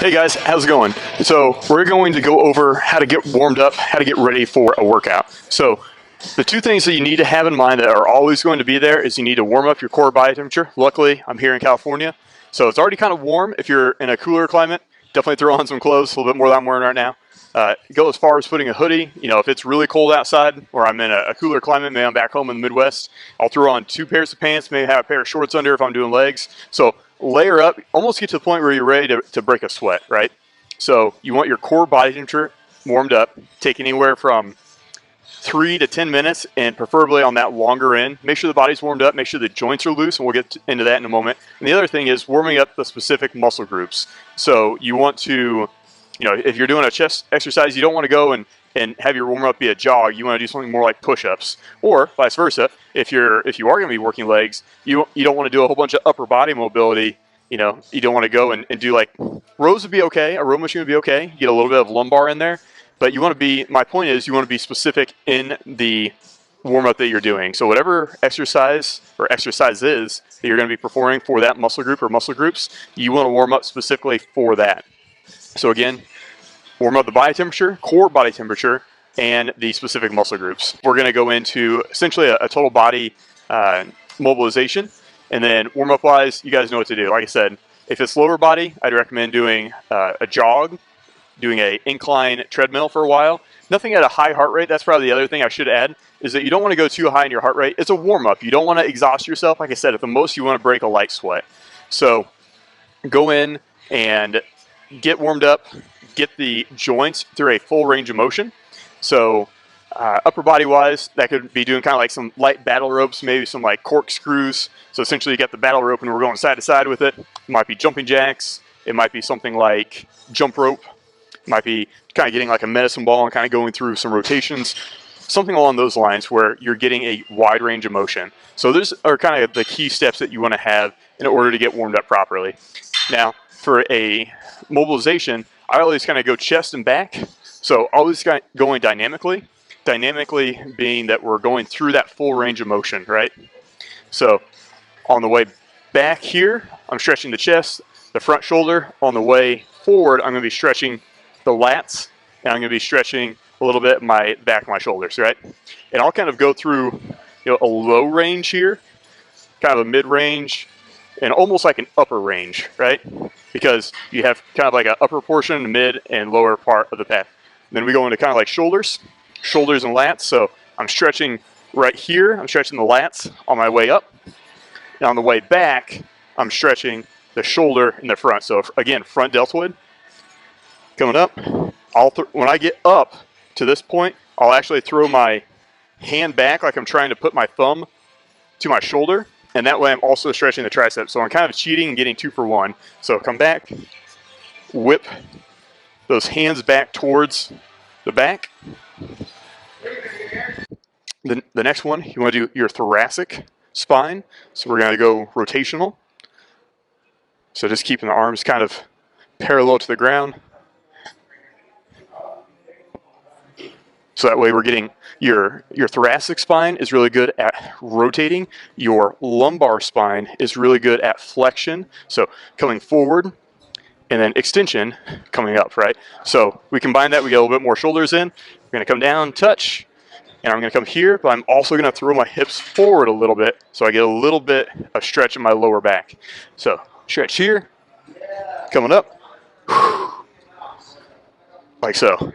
Hey guys, how's it going? So we're going to go over how to get warmed up, how to get ready for a workout. So the two things that you need to have in mind that are always going to be there is you need to warm up your core body temperature. Luckily, I'm here in California, so it's already kind of warm. If you're in a cooler climate, definitely throw on some clothes, a little bit more than I'm wearing right now. Go as far as putting a hoodie. You know, if it's really cold outside or I'm in a cooler climate, maybe I'm back home in the Midwest, I'll throw on 2 pairs of pants, maybe have a pair of shorts under if I'm doing legs. So layer up, almost get to the point where you're ready to break a sweat, right? So you want your core body temperature warmed up, take anywhere from 3 to 10 minutes, and preferably on that longer end. Make sure the body's warmed up, make sure the joints are loose, and we'll get into that in a moment. And the other thing is warming up the specific muscle groups. So you want to, you know, if you're doing a chest exercise, you don't want to go and have your warm-up be a jog. You want to do something more like push-ups, or vice versa. If you are going to be working legs, you don't want to do a whole bunch of upper body mobility. You know, you don't want to go and do like rows would be okay, a row machine would be okay. Get a little bit of lumbar in there, but you want to be, my point is you want to be specific in the warm-up that you're doing. So whatever exercise or exercises that you're going to be performing for that muscle group or muscle groups, you want to warm up specifically for that. So again, warm up the body temperature, core body temperature, and the specific muscle groups. We're going to go into essentially a total body mobilization. And then warm-up wise, you guys know what to do. Like I said, if it's lower body, I'd recommend doing a jog, doing an incline treadmill for a while. Nothing at a high heart rate. That's probably the other thing I should add, is that you don't want to go too high in your heart rate. It's a warm-up. You don't want to exhaust yourself. Like I said, at the most, you want to break a light sweat. So go in and get warmed up, get the joints through a full range of motion. So upper body wise, that could be doing kind of like some light battle ropes, maybe some like corkscrews. So essentially you got the battle rope and we're going side to side with it. It might be jumping jacks. It might be something like jump rope. It might be kind of getting like a medicine ball and kind of going through some rotations. Something along those lines where you're getting a wide range of motion. So those are kind of the key steps that you want to have in order to get warmed up properly. Now, for a mobilization, I always kind of go chest and back. So always going dynamically. Dynamically being that we're going through that full range of motion, right? So on the way back here, I'm stretching the chest, the front shoulder. On the way forward, I'm going to be stretching the lats, and I'm going to be stretching a little bit my back of my shoulders, right? And I'll kind of go through, you know, a low range here, kind of a mid-range, and almost like an upper range, right? Because you have kind of like an upper portion, mid, and lower part of the path. Then we go into kind of like shoulders and lats. So I'm stretching right here. I'm stretching the lats on my way up. And on the way back, I'm stretching the shoulder in the front. So again, front deltoid. Coming up, when I get up to this point, I'll actually throw my hand back like I'm trying to put my thumb to my shoulder. And that way I'm also stretching the triceps. So I'm kind of cheating and getting 2 for 1. So come back, whip those hands back towards the back. The next one, you want to do your thoracic spine. So we're going to go rotational. So just keeping the arms kind of parallel to the ground. So that way we're getting your thoracic spine is really good at rotating. Your lumbar spine is really good at flexion. So coming forward and then extension coming up, right? So we combine that, we get a little bit more shoulders in. We're going to come down, touch, and I'm going to come here, but I'm also going to throw my hips forward a little bit so I get a little bit of stretch in my lower back. So stretch here, coming up, like so.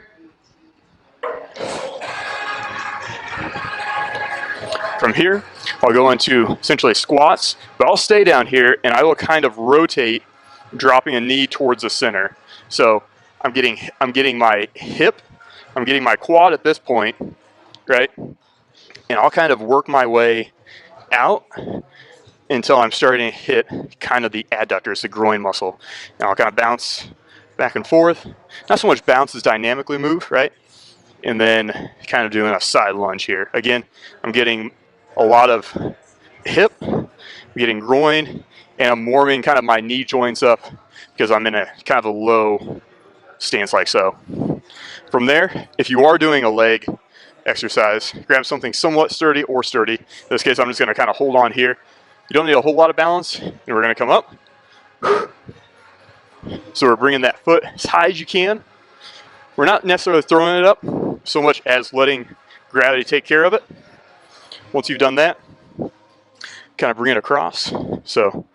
From here, I'll go into essentially squats, but I'll stay down here and I will kind of rotate, dropping a knee towards the center. So I'm getting my hip, I'm getting my quad at this point, right? And I'll kind of work my way out until I'm starting to hit kind of the adductors, the groin muscle. And I'll kind of bounce back and forth. Not so much bounce as dynamically move, right? And then kind of doing a side lunge here. Again, I'm getting a lot of hip, I'm getting groin, and I'm warming kind of my knee joints up because I'm in a kind of a low stance like so. From there, if you are doing a leg exercise, grab something somewhat sturdy or sturdy. In this case, I'm just going to kind of hold on here. You don't need a whole lot of balance, and we're going to come up. So we're bringing that foot as high as you can. We're not necessarily throwing it up so much as letting gravity take care of it. Once you've done that, kind of bring it across. So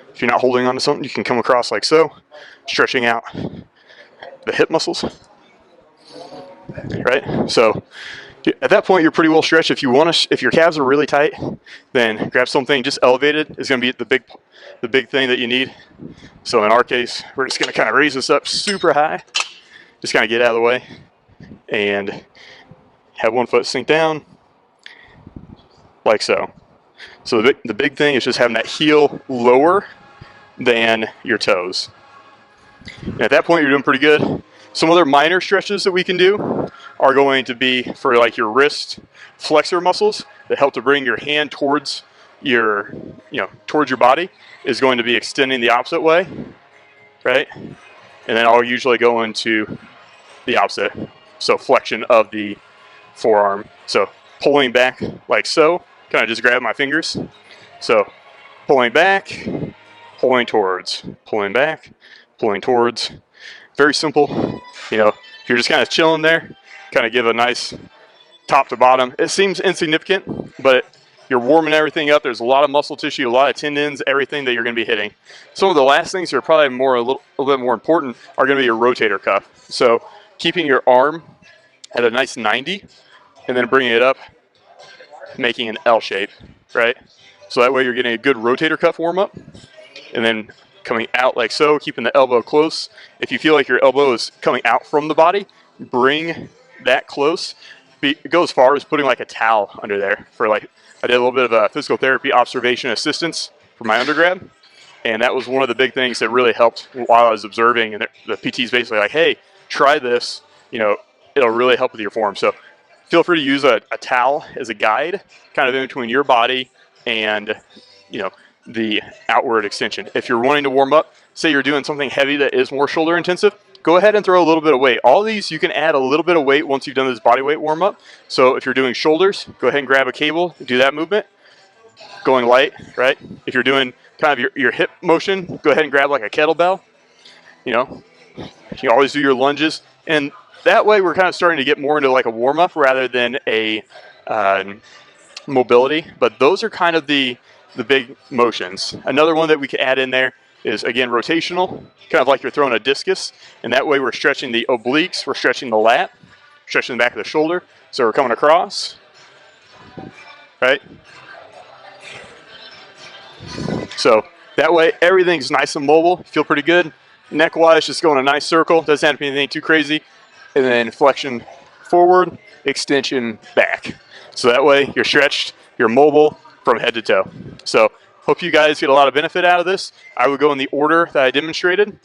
if you're not holding on to something, you can come across like so, stretching out the hip muscles, right? So at that point, you're pretty well stretched. If you want to, if your calves are really tight, then grab something just elevated is going to be the big thing that you need. So in our case, we're just going to kind of raise this up super high, just kind of get out of the way, and have one foot sink down, like so. So the big thing is just having that heel lower than your toes. And at that point, you're doing pretty good. Some other minor stretches that we can do are going to be for like your wrist flexor muscles that help to bring your hand towards your, towards your body, is going to be extending the opposite way, right? And then I'll usually go into the opposite. So flexion of the forearm. So pulling back like so, kind of just grab my fingers. So pulling back, pulling towards, pulling back, pulling towards. Very simple. If you're just kind of chilling there, kind of give a nice top to bottom. It seems insignificant, but you're warming everything up. There's a lot of muscle tissue, a lot of tendons, everything that you're going to be hitting. Some of the last things that are probably a little bit more important are going to be your rotator cuff. So keeping your arm at a nice 90 and then bringing it up, making an L shape, right? So that way you're getting a good rotator cuff warm up, and then coming out like so, keeping the elbow close. If you feel like your elbow is coming out from the body, bring that close. Go as far as putting like a towel under there. I did a little bit of a physical therapy observation assistance for my undergrad, and that was one of the big things that really helped while I was observing. And the PT's basically like, hey, try this, it'll really help with your form. So feel free to use a towel as a guide, kind of in between your body and, the outward extension. If you're wanting to warm up, say you're doing something heavy that is more shoulder intensive, go ahead and throw a little bit of weight. All these, you can add a little bit of weight once you've done this body weight warm up. So if you're doing shoulders, go ahead and grab a cable, do that movement, going light, right? If you're doing kind of your hip motion, go ahead and grab like a kettlebell. You can always do your lunges. And that way we're kind of starting to get more into like a warm up rather than a mobility. But those are kind of the big motions. Another one that we can add in there is, again, rotational, kind of like you're throwing a discus, and that way we're stretching the obliques, we're stretching the lat, stretching the back of the shoulder. So we're coming across, right? So that way everything's nice and mobile, feel pretty good. Neck-wise, just going a nice circle, doesn't have to be anything too crazy. And then flexion forward, extension back. So that way you're stretched, you're mobile from head to toe. So hope you guys get a lot of benefit out of this. I would go in the order that I demonstrated.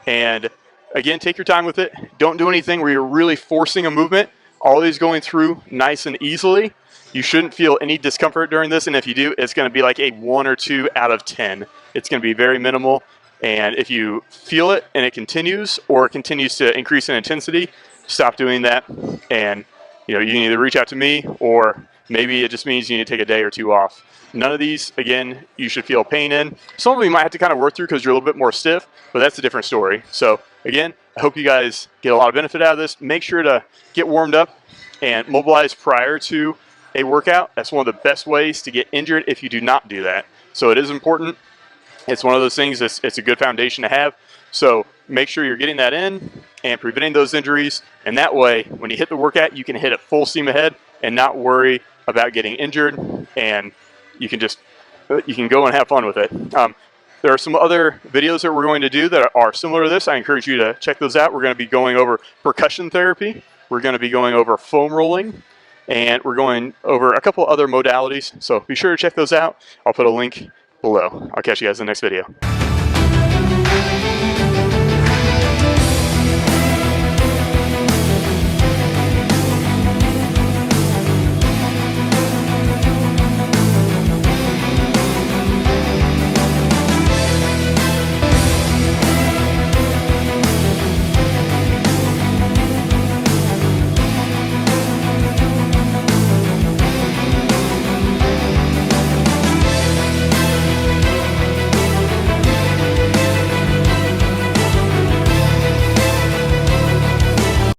And again, take your time with it. Don't do anything where you're really forcing a movement. All these going through nice and easily. You shouldn't feel any discomfort during this. And if you do, it's going to be like a 1 or 2 out of 10. It's going to be very minimal. And if you feel it and it continues, or it continues to increase in intensity, stop doing that. And you can either reach out to me, or maybe it just means you need to take a day or 2 off. None of these, again, you should feel pain in. Some of them you might have to kind of work through because you're a little bit more stiff, but that's a different story. So again, I hope you guys get a lot of benefit out of this. Make sure to get warmed up and mobilize prior to a workout. That's one of the best ways to get injured if you do not do that. So it is important. It's one of those things, it's a good foundation to have. So make sure you're getting that in and preventing those injuries. And that way, when you hit the workout, you can hit it full steam ahead and not worry about getting injured. And you can go and have fun with it. There are some other videos that we're going to do that are similar to this. I encourage you to check those out. We're going to be going over percussion therapy. We're going to be going over foam rolling. And we're going over a couple other modalities. So be sure to check those out. I'll put a link below. I'll catch you guys in the next video.